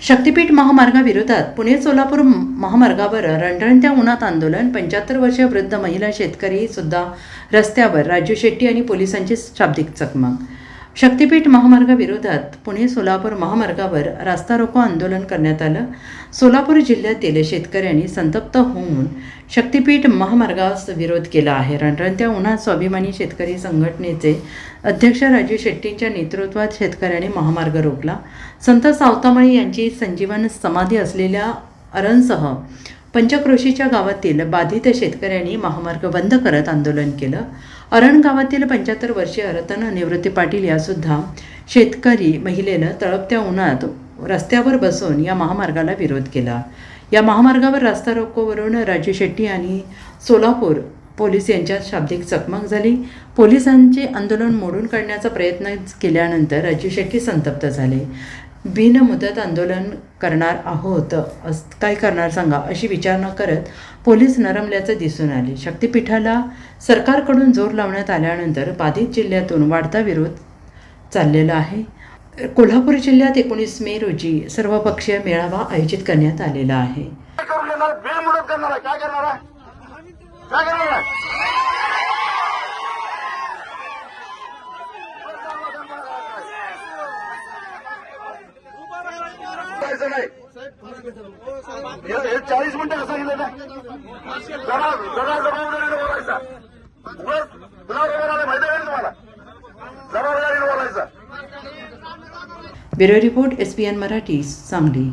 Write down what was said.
शक्तीपीठ महामार्गाविरोधात पुणे सोलापूर महामार्गावर रणरणत्या उन्हात आंदोलन. 75 वर्षीय वृद्ध महिला शेतकरी सुद्धा रस्त्यावर. राजू शेट्टी आणि पोलिसांची शाब्दिक चकमक. शक्तीपीठ महामार्गाविरोधात पुणे सोलापूर महामार्गावर रास्ता रोको आंदोलन करण्यात आलं. सोलापूर जिल्ह्यातील शेतकऱ्यांनी संतप्त होऊन शक्तीपीठ महामार्गास विरोध केला आहे. रणरणत्या उन्हात स्वाभिमानी शेतकरी संघटनेचे अध्यक्ष राजू शेट्टींच्या नेतृत्वात शेतकऱ्यांनी महामार्ग रोखला. संत सावतामाळी यांची संजीवन समाधी असलेल्या अरणसह पंचक्रोशीच्या गावातील बाधित शेतकऱ्यांनी महामार्ग बंद करत आंदोलन केलं. अरण गावातील 75 वर्षीय रतन निवृत्ती पाटील यासुद्धा शेतकरी महिलेनं तळपत्या उन्हात रस्त्यावर बसून या महामार्गाला विरोध केला. या महामार्गावर रास्ता रोकोवरून राजू शेट्टी आणि सोलापूर पोलीस यांच्यात शाब्दिक चकमक झाली. पोलिसांचे आंदोलन मोडून काढण्याचा प्रयत्न केल्यानंतर राजू शेट्टी संतप्त झाले. बिनमुदत आंदोलन करणार आहोत, काय करणार सांगा, अशी विचारणा करत पोलीस नरमल्याचं दिसून आले. शक्तीपीठाला सरकारकडून जोर लावण्यात आल्यानंतर बाधित जिल्ह्यातून वाढता विरोध चाललेला आहे. कोल्हापूर जिल्ह्यात 19 मे रोजी सर्वपक्षीय मेळावा आयोजित करण्यात आलेला आहे. नाही 40 मिनिटं असं गेलं ना. जरा जबाबदारीने बोलायचा. तुला माहिती आहे तुम्हाला जबाबदारीने बोलायचा. Bureau report SPN Marathi, Sangli.